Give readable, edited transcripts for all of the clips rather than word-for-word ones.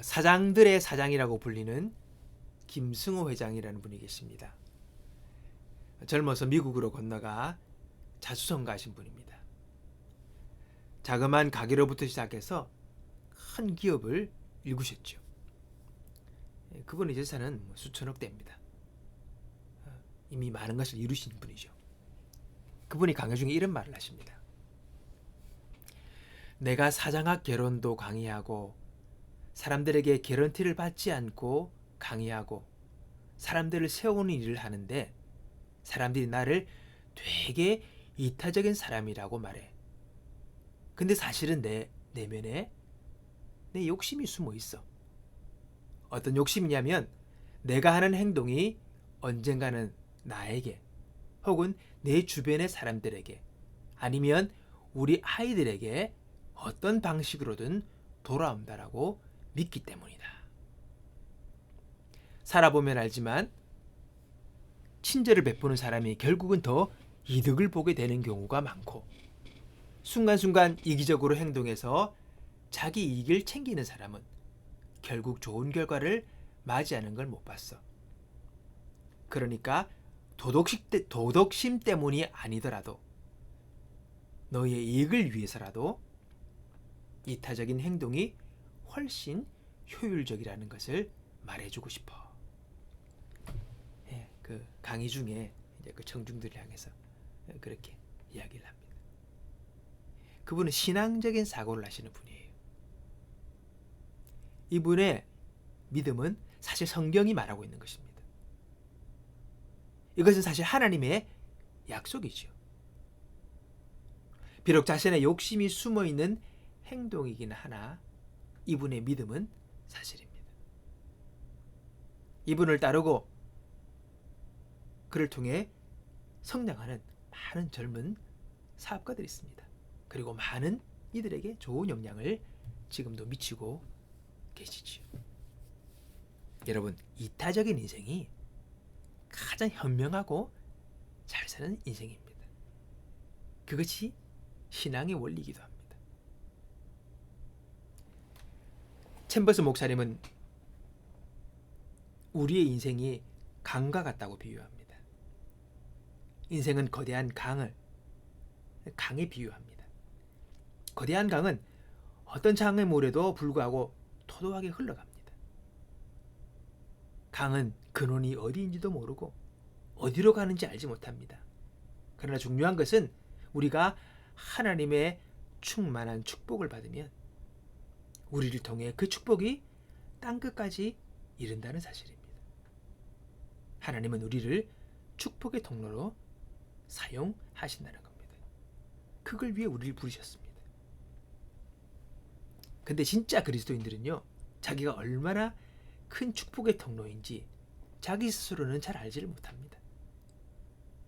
사장들의 사장이라고 불리는 김승호 회장이라는 분이 계십니다. 젊어서 미국으로 건너가 자수성가하신 분입니다. 자그마한 가게로부터 시작해서 큰 기업을 일구셨죠. 그분의 재산은 수천억 대입니다. 이미 많은 것을 이루신 분이죠. 그분이 강의 중에 이런 말을 하십니다. 내가 사장학 개론도 강의하고 사람들에게 개런티를 받지 않고 강의하고 사람들을 세우는 일을 하는데 사람들이 나를 되게 이타적인 사람이라고 말해. 근데 사실은 내 내면에 내 욕심이 숨어 있어. 어떤 욕심이냐면 내가 하는 행동이 언젠가는 나에게 혹은 내 주변의 사람들에게 아니면 우리 아이들에게 어떤 방식으로든 돌아온다라고 믿기 때문이다. 살아보면 알지만 친절을 베푸는 사람이 결국은 더 이득을 보게 되는 경우가 많고 순간순간 이기적으로 행동해서 자기 이익을 챙기는 사람은 결국 좋은 결과를 맞이하는 걸 못 봤어. 그러니까 도덕심 때문이 아니더라도 너의 이익을 위해서라도 이타적인 행동이 훨씬 효율적이라는 것을 말해주고 싶어. 그 강의 중에 이제 그 청중들을 향해서 그렇게 이야기를 합니다. 그분은 신앙적인 사고를 하시는 분이에요. 이분의 믿음은 사실 성경이 말하고 있는 것입니다. 이것은 사실 하나님의 약속이죠. 비록 자신의 욕심이 숨어있는 행동이긴 하나 이분의 믿음은 사실입니다. 이분을 따르고 그를 통해 성장하는 많은 젊은 사업가들이 있습니다. 그리고 많은 이들에게 좋은 영향을 지금도 미치고 계시죠. 여러분, 이타적인 인생이 가장 현명하고 잘 사는 인생입니다. 그것이 신앙의 원리이기도 합니다. 챔버스 목사님은 우리의 인생이 강과 같다고 비유합니다. 인생은 거대한 강에 비유합니다. 거대한 강은 어떤 장애물에도 불구하고 토도하게 흘러갑니다. 강은 근원이 어디인지도 모르고 어디로 가는지 알지 못합니다. 그러나 중요한 것은 우리가 하나님의 충만한 축복을 받으면 우리를 통해 그 축복이 땅끝까지 이른다는 사실입니다. 하나님은 우리를 축복의 통로로 사용하신다는 겁니다. 그걸 위해 우리를 부르셨습니다. 근데 진짜 그리스도인들은요, 자기가 얼마나 큰 축복의 통로인지 자기 스스로는 잘 알지를 못합니다.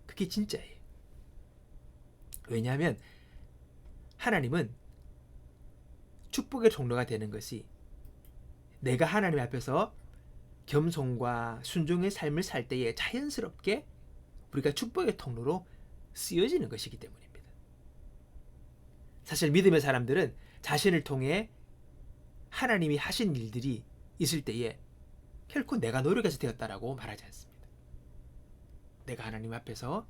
그게 진짜예요. 왜냐하면 하나님은 축복의 통로가 되는 것이 내가 하나님 앞에서 겸손과 순종의 삶을 살 때에 자연스럽게 우리가 축복의 통로로 쓰여지는 것이기 때문입니다. 사실 믿음의 사람들은 자신을 통해 하나님이 하신 일들이 있을 때에 결코 내가 노력해서 되었다라고 말하지 않습니다. 내가 하나님 앞에서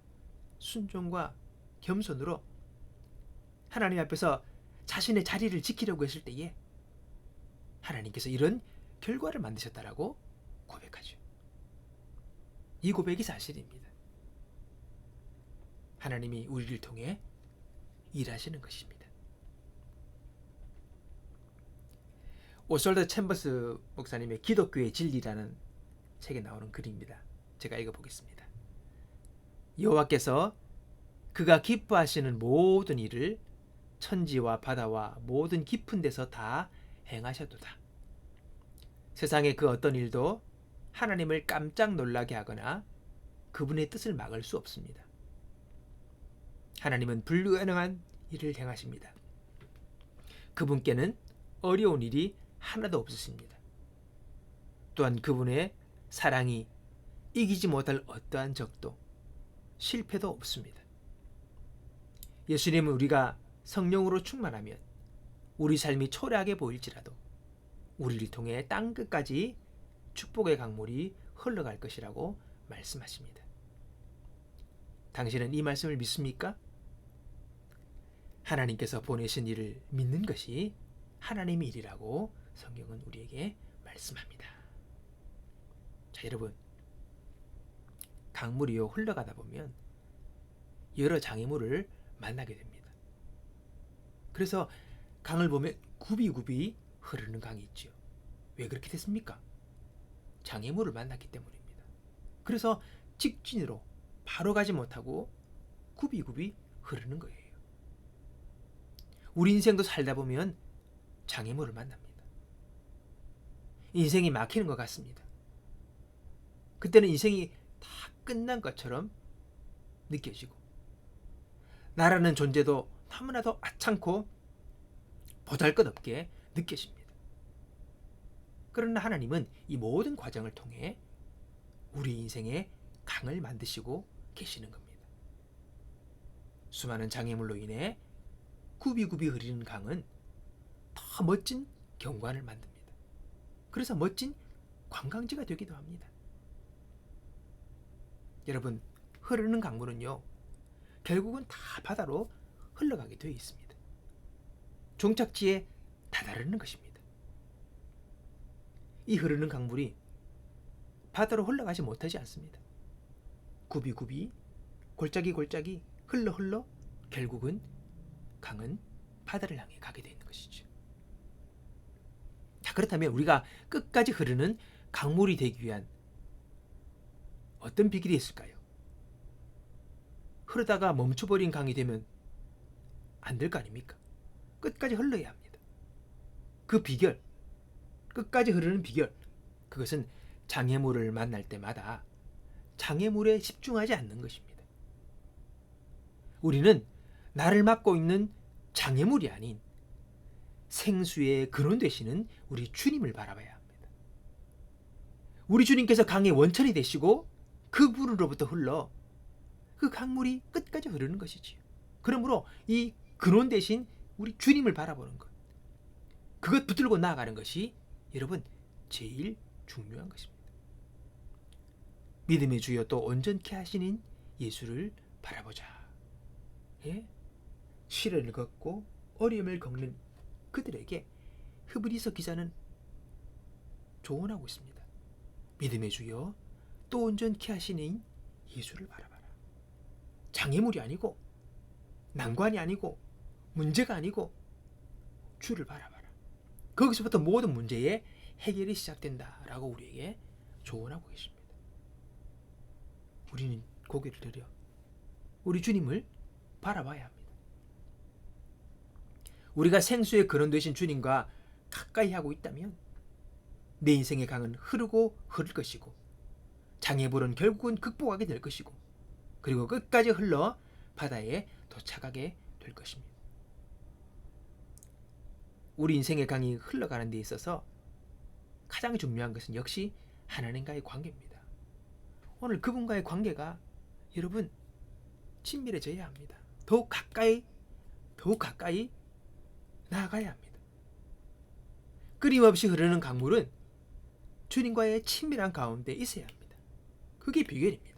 순종과 겸손으로 하나님 앞에서 자신의 자리를 지키려고 했을 때에 하나님께서 이런 결과를 만드셨다라고 고백하죠. 이 고백이 사실입니다. 하나님이 우리를 통해 일하시는 것입니다. 오솔더 챔버스 목사님의 기독교의 진리라는 책에 나오는 글입니다. 제가 읽어보겠습니다. 여호와께서 그가 기뻐하시는 모든 일을 천지와 바다와 모든 깊은 데서 다 행하셨도다. 세상의 그 어떤 일도 하나님을 깜짝 놀라게 하거나 그분의 뜻을 막을 수 없습니다. 하나님은 불가능한 일을 행하십니다. 그분께는 어려운 일이 하나도 없으십니다. 또한 그분의 사랑이 이기지 못할 어떠한 적도 실패도 없습니다. 예수님은 우리가 성령으로 충만하면 우리 삶이 초라하게 보일지라도 우리를 통해 땅 끝까지 축복의 강물이 흘러갈 것이라고 말씀하십니다. 당신은 이 말씀을 믿습니까? 하나님께서 보내신 일을 믿는 것이 하나님의 일이라고 성경은 우리에게 말씀합니다. 자, 여러분, 강물이요 흘러가다 보면 여러 장애물을 만나게 됩니다. 그래서 강을 보면 굽이굽이 흐르는 강이 있죠. 왜 그렇게 됐습니까? 장애물을 만났기 때문입니다. 그래서 직진으로 바로 가지 못하고 굽이굽이 흐르는 거예요. 우리 인생도 살다 보면 장애물을 만납니다. 인생이 막히는 것 같습니다. 그때는 인생이 다 끝난 것처럼 느껴지고 나라는 존재도 너무나도 하찮고 보잘것없게 느껴집니다. 그러나 하나님은 이 모든 과정을 통해 우리 인생에 강을 만드시고 계시는 겁니다. 수많은 장애물로 인해 굽이굽이 흐르는 강은 더 멋진 경관을 만듭니다. 그래서 멋진 관광지가 되기도 합니다. 여러분, 흐르는 강물은요, 결국은 다 바다로 흘러가게 되어 있습니다. 종착지에 다다르는 것입니다. 이 흐르는 강물이 바다로 흘러가지 못하지 않습니다. 굽이굽이 골짜기 흘러 결국은 강은 바다를 향해 가게 되어 있는 것이죠. 자, 그렇다면 우리가 끝까지 흐르는 강물이 되기 위한 어떤 비결이 있을까요? 흐르다가 멈춰버린 강이 되면 안 될 거 아닙니까? 끝까지 흘러야 합니다. 그 비결, 끝까지 흐르는 비결, 그것은 장애물을 만날 때마다 장애물에 집중하지 않는 것입니다. 우리는 나를 막고 있는 장애물이 아닌 생수의 근원 되시는 우리 주님을 바라봐야 합니다. 우리 주님께서 강의 원천이 되시고 그 물으로부터 흘러 그 강물이 끝까지 흐르는 것이지요. 그러므로 이 근원 되신 우리 주님을 바라보는 것, 그것 붙들고 나아가는 것이 여러분 제일 중요한 것입니다. 믿음의 주여 또 온전케 하시는 예수를 바라보자. 예? 시련을 겪고 어려움을 겪는 그들에게 히브리서 기자는 조언하고 있습니다. 믿음의 주여 또 온전케 하시는 예수를 바라봐라. 장애물이 아니고 난관이 아니고 문제가 아니고 주를 바라봐라. 거기서부터 모든 문제의 해결이 시작된다라고 우리에게 조언하고 계십니다. 우리는 고개를 들여 우리 주님을 바라봐야 합니다. 우리가 생수의 근원 되신 주님과 가까이 하고 있다면 내 인생의 강은 흐르고 흐를 것이고 장애물은 결국은 극복하게 될 것이고 그리고 끝까지 흘러 바다에 도착하게 될 것입니다. 우리 인생의 강이 흘러가는 데 있어서 가장 중요한 것은 역시 하나님과의 관계입니다. 오늘 그분과의 관계가 여러분 친밀해져야 합니다. 더욱 가까이 나아가야 합니다. 끊임없이 흐르는 강물은 주님과의 친밀한 가운데 있어야 합니다. 그게 비결입니다.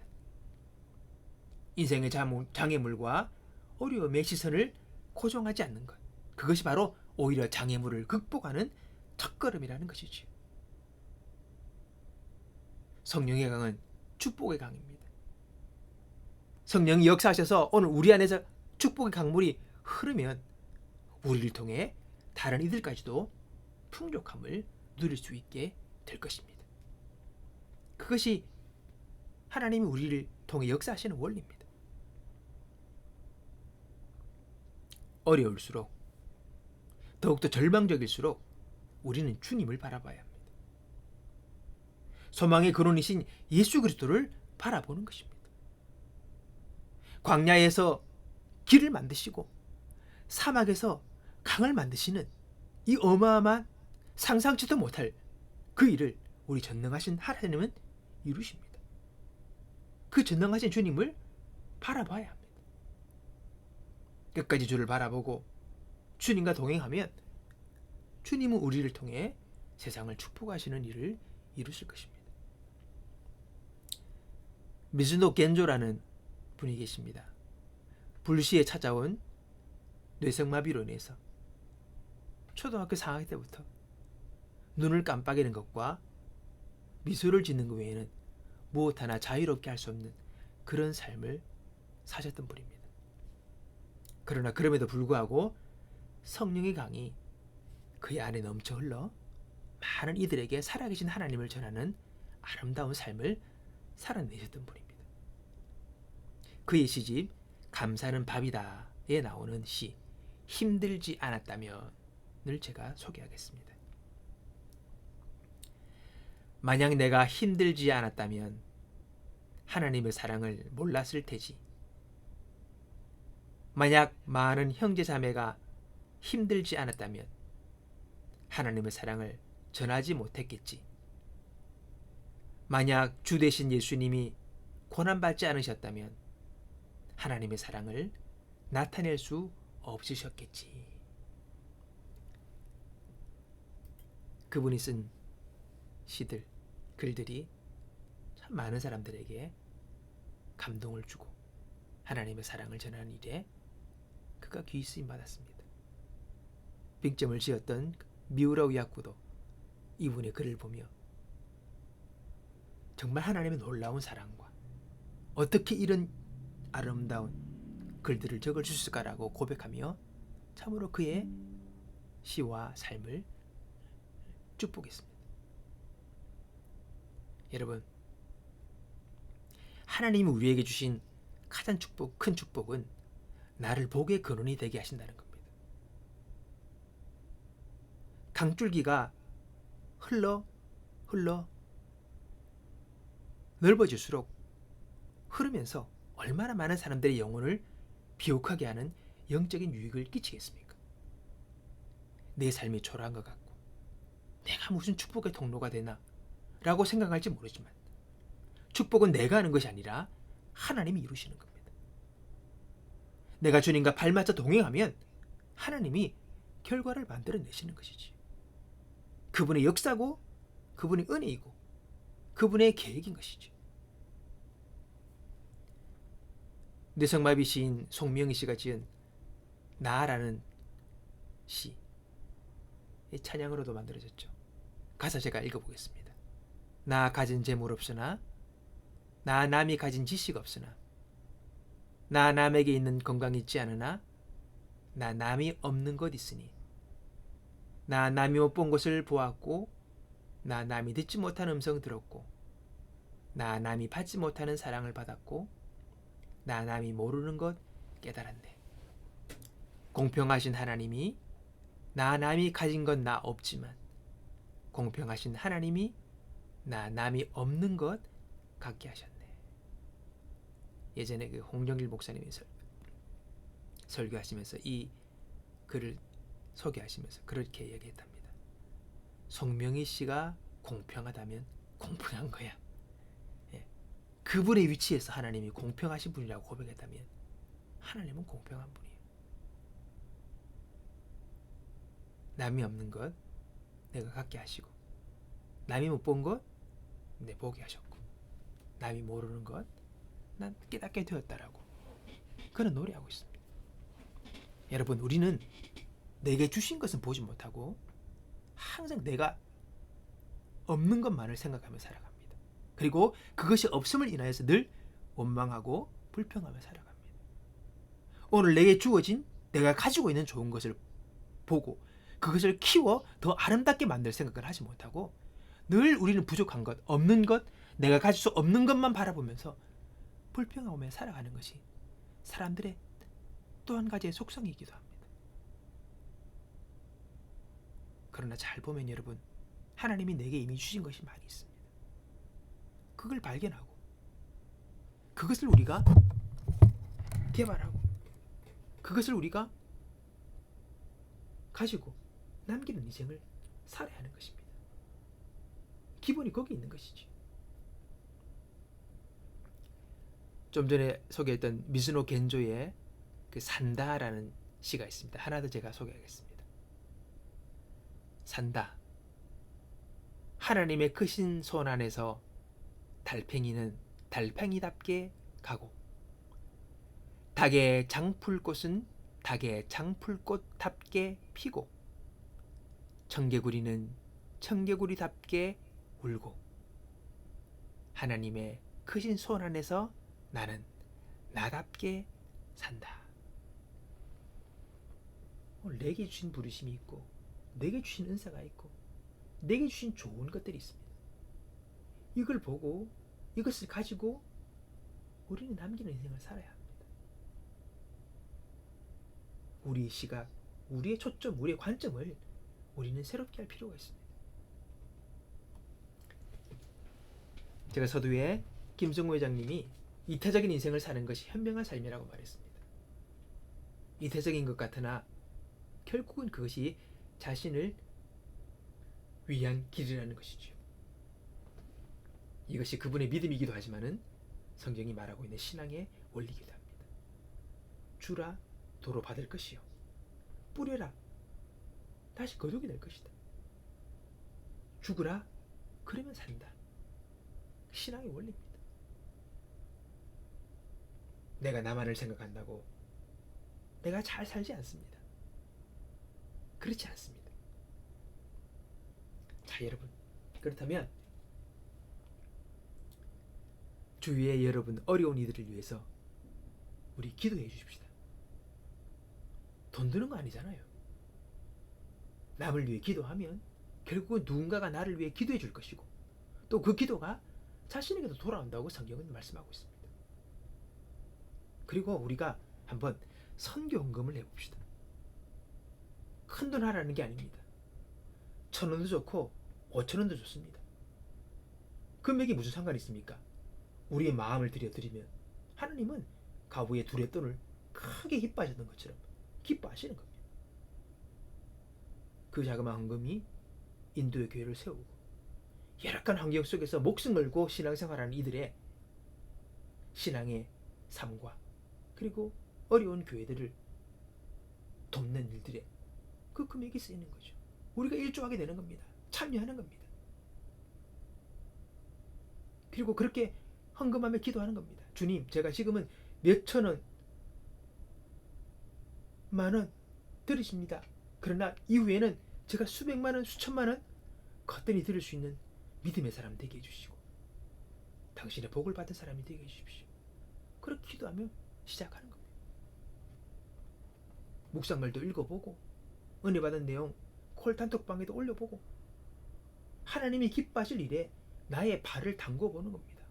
인생의 장애물과 어려움의 시선을 고정하지 않는 것, 그것이 바로 오히려 장애물을 극복하는 첫걸음이라는 것이지요. 성령의 강은 축복의 강입니다. 성령이 역사하셔서 오늘 우리 안에서 축복의 강물이 흐르면 우리를 통해 다른 이들까지도 풍족함을 누릴 수 있게 될 것입니다. 그것이 하나님이 우리를 통해 역사하시는 원리입니다. 어려울수록 더욱더 절망적일수록 우리는 주님을 바라봐야 합니다. 소망의 근원이신 예수 그리스도를 바라보는 것입니다. 광야에서 길을 만드시고 사막에서 강을 만드시는 이 어마어마한 상상치도 못할 그 일을 우리 전능하신 하나님은 이루십니다. 그 전능하신 주님을 바라봐야 합니다. 끝까지 주를 바라보고 주님과 동행하면 주님은 우리를 통해 세상을 축복하시는 일을 이루실 것입니다. 미즈노 겐조라는 분이 계십니다. 불시에 찾아온 뇌성마비로 인해서 초등학교 4학년 때부터 눈을 깜빡이는 것과 미소를 짓는 것 외에는 무엇 하나 자유롭게 할 수 없는 그런 삶을 사셨던 분입니다. 그러나 그럼에도 불구하고 성령의 강이 그의 안에 넘쳐 흘러 많은 이들에게 살아계신 하나님을 전하는 아름다운 삶을 살아내셨던 분입니다. 그의 시집 감사는 밥이다에 나오는 시 힘들지 않았다면을 제가 소개하겠습니다. 만약 내가 힘들지 않았다면 하나님의 사랑을 몰랐을 테지. 만약 많은 형제자매가 힘들지 않았다면 하나님의 사랑을 전하지 못했겠지. 만약 주 되신 예수님이 고난받지 않으셨다면 하나님의 사랑을 나타낼 수 없으셨겠지. 그분이 쓴 시들, 글들이 참 많은 사람들에게 감동을 주고 하나님의 사랑을 전하는 일에 그가 귀히 쓰임 받았습니다. 빅점을 지었던 미우라 우야쿠도 이분의 글을 보며 정말 하나님의 놀라운 사랑과 어떻게 이런 아름다운 글들을 적을 수 있을까라고 고백하며 참으로 그의 시와 삶을 축복했습니다. 여러분, 하나님이 우리에게 주신 가장 큰 축복은 나를 복의 근원이 되게 하신다는 겁니다. 강줄기가 흘러 넓어질수록 흐르면서 얼마나 많은 사람들의 영혼을 비옥하게 하는 영적인 유익을 끼치겠습니까? 내 삶이 초라한 것 같고 내가 무슨 축복의 통로가 되나 라고 생각할지 모르지만 축복은 내가 하는 것이 아니라 하나님이 이루시는 겁니다. 내가 주님과 발맞춰 동행하면 하나님이 결과를 만들어내시는 것이지. 그분의 역사고 그분의 은혜이고 그분의 계획인 것이지. 뇌성마비 시인 송명희 씨가 지은 나라는 시, 찬양으로도 만들어졌죠. 가사 제가 읽어보겠습니다. 나 가진 재물 없으나 나 남이 가진 지식 없으나 나 남에게 있는 건강 있지 않으나 나 남이 없는 것 있으니 나 남이 못 본 것을 보았고 나 남이 듣지 못한 음성 들었고 나 남이 받지 못하는 사랑을 받았고 나 남이 모르는 것 깨달았네. 공평하신 하나님이 나 남이 가진 건 나 없지만 공평하신 하나님이 나 남이 없는 것 갖게 하셨네. 예전에 그 홍정길 목사님이 설교하시면서 이 글을 소개하시면서 그렇게 얘기했답니다. 송명희 씨가 공평하다면 공평한 거야. 예. 그분의 위치에서 하나님이 공평하신 분이라고 고백했다면 하나님은 공평한 분이에요. 남이 없는 것 내가 갖게 하시고 남이 못 본 것 내 보게 하셨고 남이 모르는 것 난 깨닫게 되었다라고 그런 노래하고 있습니다. 여러분, 우리는 내게 주신 것은 보지 못하고 항상 내가 없는 것만을 생각하며 살아갑니다. 그리고 그것이 없음을 인하여서 늘 원망하고 불평하며 살아갑니다. 오늘 내게 주어진 내가 가지고 있는 좋은 것을 보고 그것을 키워 더 아름답게 만들 생각을 하지 못하고 늘 우리는 부족한 것, 없는 것, 내가 가질 수 없는 것만 바라보면서 불평하며 살아가는 것이 사람들의 또 한 가지의 속성이기도 합니다. 그러나 잘 보면 여러분, 하나님이 내게 이미 주신 것이 많이 있습니다. 그걸 발견하고 그것을 우리가 개발하고 그것을 우리가 가지고 남기는 인생을 살아야 하는 것입니다. 기본이 거기 있는 것이지. 좀 전에 소개했던 미즈노 겐조의 그 산다라는 시가 있습니다. 하나 더 제가 소개하겠습니다. 산다. 하나님의 크신 손 안에서 달팽이는 달팽이답게 가고 닭의 장풀꽃은 닭의 장풀꽃답게 피고 청개구리는 청개구리답게 울고 하나님의 크신 손 안에서 나는 나답게 산다. 내게 주신 부르심이 있고 내게 주신 은사가 있고 내게 주신 좋은 것들이 있습니다. 이걸 보고 이것을 가지고 우리는 남기는 인생을 살아야 합니다. 우리의 시각, 우리의 초점, 우리의 관점을 우리는 새롭게 할 필요가 있습니다. 제가 서두에 김성우 회장님이 이타적인 인생을 사는 것이 현명한 삶이라고 말했습니다. 이타적인 것 같으나 결국은 그것이 자신을 위한 길이라는 것이죠. 이것이 그분의 믿음이기도 하지만은 성경이 말하고 있는 신앙의 원리이기도 합니다. 주라 도로 받을 것이요 뿌려라 다시 거두게 될 것이다. 죽으라 그러면 산다. 신앙의 원리입니다. 내가 나만을 생각한다고 내가 잘 살지 않습니다. 그렇지 않습니다. 자, 여러분, 그렇다면 주위의 여러분 어려운 이들을 위해서 우리 기도해 주십시다. 돈 드는 거 아니잖아요. 남을 위해 기도하면 결국은 누군가가 나를 위해 기도해 줄 것이고 또 그 기도가 자신에게도 돌아온다고 성경은 말씀하고 있습니다. 그리고 우리가 한번 선교 헌금을 해봅시다. 큰돈 하라는 게 아닙니다. 1,000원도 좋고 5,000원도 좋습니다. 금액이 무슨 상관이 있습니까? 우리의 마음을 들여드리면 하나님은 가부의 둘의 돈을 크게 기뻐하셨던 것처럼 기뻐하시는 겁니다. 그 자그마한 헌금이 인도의 교회를 세우고 열악한 환경 속에서 목숨 걸고 신앙생활하는 이들의 신앙의 삶과 그리고 어려운 교회들을 돕는 일들에 그 금액이 쓰이는 거죠. 우리가 일조하게 되는 겁니다. 참여하는 겁니다. 그리고 그렇게 헌금하며 기도하는 겁니다. 주님, 제가 지금은 몇천 원, 만원 들으십니다. 그러나 이후에는 제가 수백만 원, 수천만 원 거뜬히 들을 수 있는 믿음의 사람 되게 해주시고 당신의 복을 받은 사람이 되게 해주십시오. 그렇게 기도하며 시작하는 겁니다. 묵상말도 읽어보고 은혜 받은 내용 콜단톡방에도 올려보고 하나님이 기뻐하실 일에 나의 발을 담궈보는 겁니다.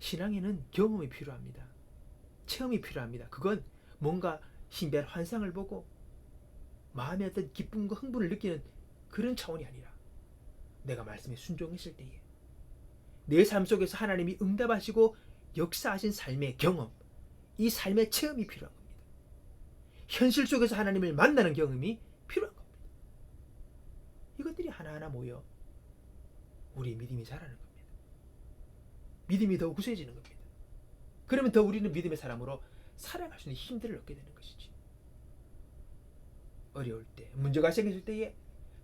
신앙에는 경험이 필요합니다. 체험이 필요합니다. 그건 뭔가 신비한 환상을 보고 마음의 어떤 기쁨과 흥분을 느끼는 그런 차원이 아니라 내가 말씀에 순종했을 때에 내 삶 속에서 하나님이 응답하시고 역사하신 삶의 경험, 이 삶의 체험이 필요한 겁니다. 현실 속에서 하나님을 만나는 경험이 필요한 겁니다. 이것들이 하나하나 모여 우리의 믿음이 자라는 겁니다. 믿음이 더 구수해지는 겁니다. 그러면 더 우리는 믿음의 사람으로 살아갈 수 있는 힘들을 얻게 되는 것이지. 어려울 때, 문제가 생겼을 때에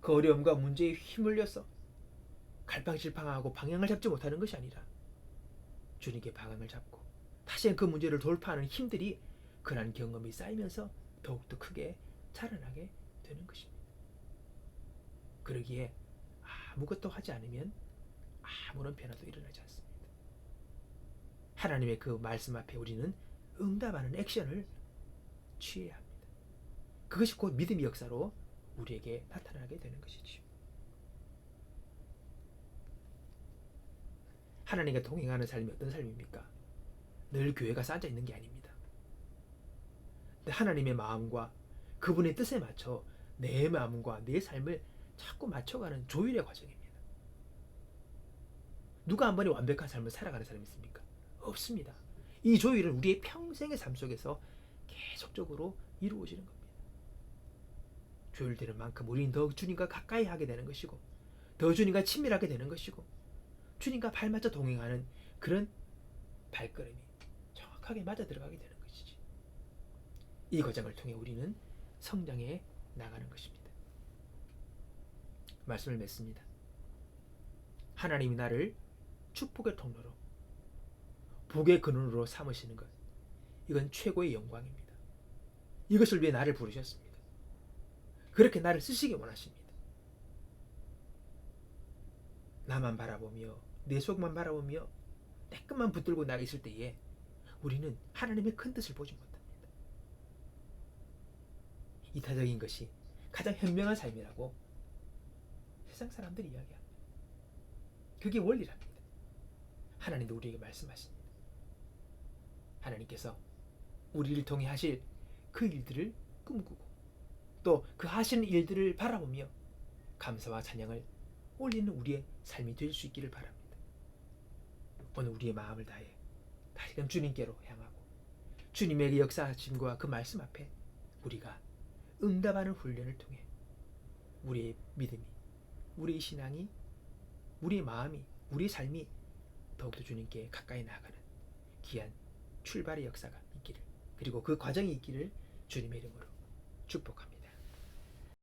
그 어려움과 문제에 휘말려서 갈팡질팡하고 방향을 잡지 못하는 것이 아니라 주님께 방향을 잡고 다시 그 문제를 돌파하는 힘들이 그런 경험이 쌓이면서 더욱더 크게 자라나게 되는 것입니다. 그러기에 아무것도 하지 않으면 아무런 변화도 일어나지 않습니다. 하나님의 그 말씀 앞에 우리는 응답하는 액션을 취해야 합니다. 그것이 곧 믿음의 역사로 우리에게 나타나게 되는 것이지요. 하나님과 동행하는 삶이 어떤 삶입니까? 늘 교회 가서 앉아 있는 게 아닙니다. 근데 하나님의 마음과 그분의 뜻에 맞춰 내 마음과 내 삶을 자꾸 맞춰가는 조율의 과정입니다. 누가 한 번에 완벽한 삶을 살아가는 사람이 있습니까? 없습니다. 이 조율은 우리의 평생의 삶 속에서 계속적으로 이루어지는 겁니다. 조율되는 만큼 우리는 더 주님과 가까이 하게 되는 것이고 더 주님과 친밀하게 되는 것이고 주님과 발맞춰 동행하는 그런 발걸음이 정확하게 맞아 들어가게 되는 것이지. 이 과정을 통해 우리는 성장해 나가는 것입니다. 말씀을 맺습니다. 하나님이 나를 축복의 통로로, 복의 근원으로 삼으시는 것, 이건 최고의 영광입니다. 이것을 위해 나를 부르셨습니다. 그렇게 나를 쓰시기 원하십니다. 나만 바라보며 내 속만 바라보며 내 것만 붙들고 나가 있을 때에 우리는 하나님의 큰 뜻을 보지 못합니다. 이타적인 것이 가장 현명한 삶이라고 세상 사람들이 이야기합니다. 그게 원리랍니다. 하나님도 우리에게 말씀하십니다. 하나님께서 우리를 통해 하실 그 일들을 꿈꾸고 또 그 하시는 일들을 바라보며 감사와 찬양을 올리는 우리의 삶이 될 수 있기를 바랍니다. 오늘 우리의 마음을 다해 다시금 주님께로 향하고 주님의 역사하심과 그 말씀 앞에 우리가 응답하는 훈련을 통해 우리의 믿음이, 우리의 신앙이, 우리의 마음이, 우리의 삶이 더욱더 주님께 가까이 나아가는 귀한 출발의 역사가 있기를, 그리고 그 과정이 있기를 주님의 이름으로 축복합니다.